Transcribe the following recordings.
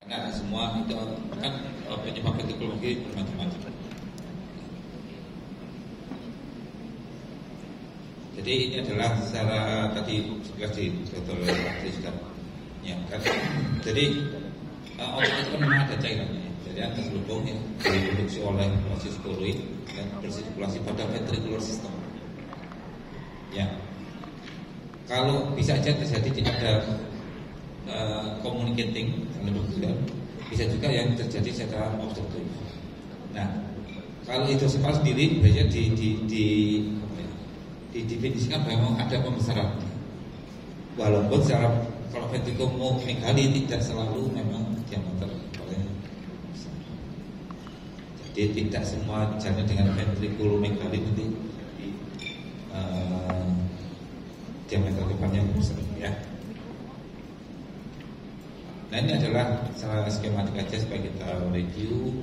Karena semua itu kan penyebab ventrikologi bermacam-macam. Jadi ini adalah secara tadi sudah sudah menyiapkan. Jadi otot itu kan memang ada cairannya. Jadi ada gelembung yang diproduksi oleh proses koroid dan bersirkulasi pada ventricular system. Ya, kalau bisa aja terjadi ada communicating, bisa juga yang terjadi secara obstruktif. Nah, kalau itu sendiri biasanya didefinisikan bahwa ada pembesaran. Walaupun secara kalau ventrikulomegali tidak selalu memang diameter paling besar. Jadi tidak semua jalan dengan ventrikulomegali nanti diameter depannya besar ya. Nah ini adalah secara skematik aja supaya kita review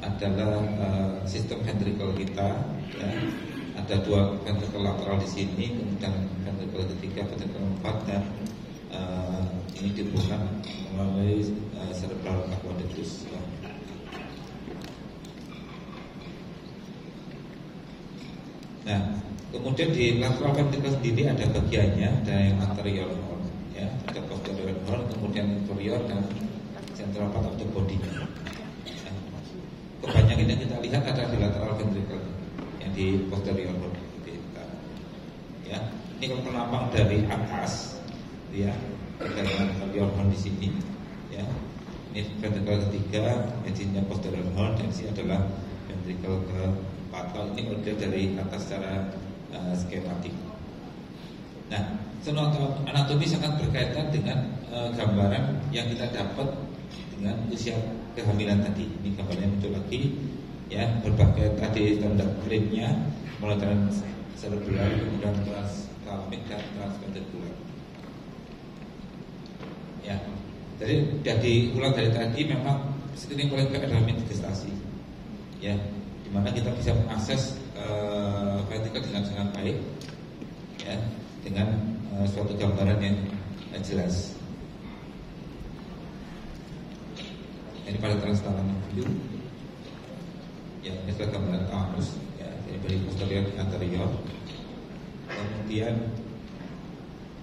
adalah sistem ventrikel kita ya. Ada dua ventrikel lateral di sini, kemudian ventrikel ketiga, ventrikel keempat dan ini dihubungkan melalui cerebral aqueductus ya. Nah kemudian di lateral ventrikel sendiri ada bagiannya, ada yang anterior horn ya, ada posterior horn, kemudian inferior dan central part of the body. Nah, kebanyakan yang kita lihat ada di lateral ventricle yang di posterior horn kita. Ya, ini kalau penampang dari atas, ya, ada anterior horn di sini, ya. Ini ventricle ketiga, mediannya posterior horn, dan ini adalah ventricle keempat. Ini kalau dari atas secara skematik. Nah, anatomi sangat berkaitan dengan gambaran yang kita dapat dengan usia kehamilan tadi. Ini gambarnya muncul lagi, ya, berbagai tadi tanda krimnya, mulai transcerebral, kemudian transkalmik dan transventrikular. Ya, jadi ulang dari tadi memang screening molekuler adalah gestasi, ya, dimana kita bisa mengakses ventrikel dengan sangat baik, ya, dengan suatu gambaran yang jelas. Ini pada transparan view, ya, ini adalah gambaran anus, ya, dari posterior anterior. Kemudian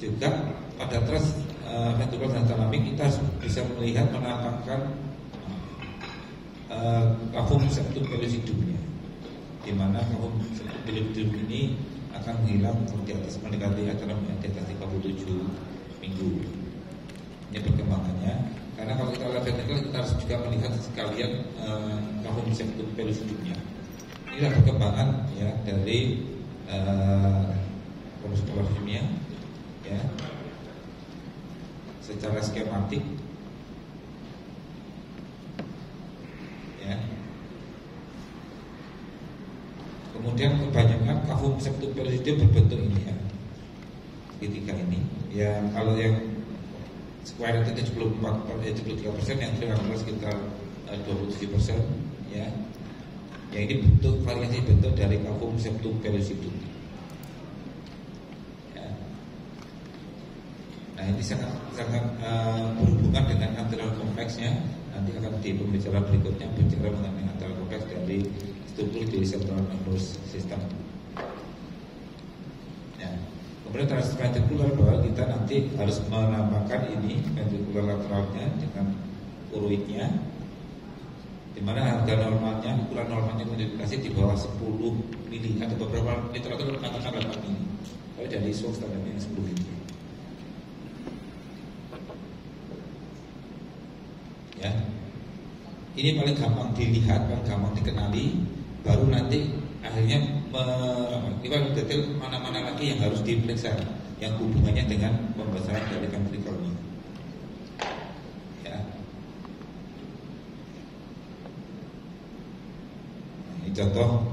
juga pada ventricular dan talamik kita bisa melihat menampakkan cavum septum pellucidumnya, di mana cavum septum pellucidum ini akan menghilang di atas mendekati antara di atas 37 minggu. Ini perkembangannya. Karena kalau kita lihat ventrikel, kita harus juga melihat sekalian cavum septum pellucidumnya. Inilah perkembangan ya dari kromosomalnya, ya, secara skematik, ya. Kemudian kebanyakan cavum septum pellucidum berbentuk ini ya, segitiga ini. Ya kalau yang square itu 73%, yang triangular sekitar 27%, ya. Yang ini bentuk variasi bentuk dari cavum septum pellucidum. Ya. Nah ini sangat berhubungan dengan anterior kompleksnya. Nanti akan di pembicaraan berikutnya bicara mengenai anterior kompleks dari struktur di central nervous system. Ya. Kemudian transventrikular, bahwa kita nanti harus menambahkan ini ventrikular lateralnya dengan koroidnya, di mana harga normalnya, ukuran normalnya modifikasi di bawah 10 mili. Ada beberapa literatur mengatakan 8 mili. Kalau dari source standarnya 10 mili. Ya, ini paling gampang dilihat, paling gampang dikenali. Baru nanti akhirnya kita detail mana-mana lagi yang harus diperiksa, yang hubungannya dengan pembesaran dari ventrikelnya. Ya. Nah, ini contoh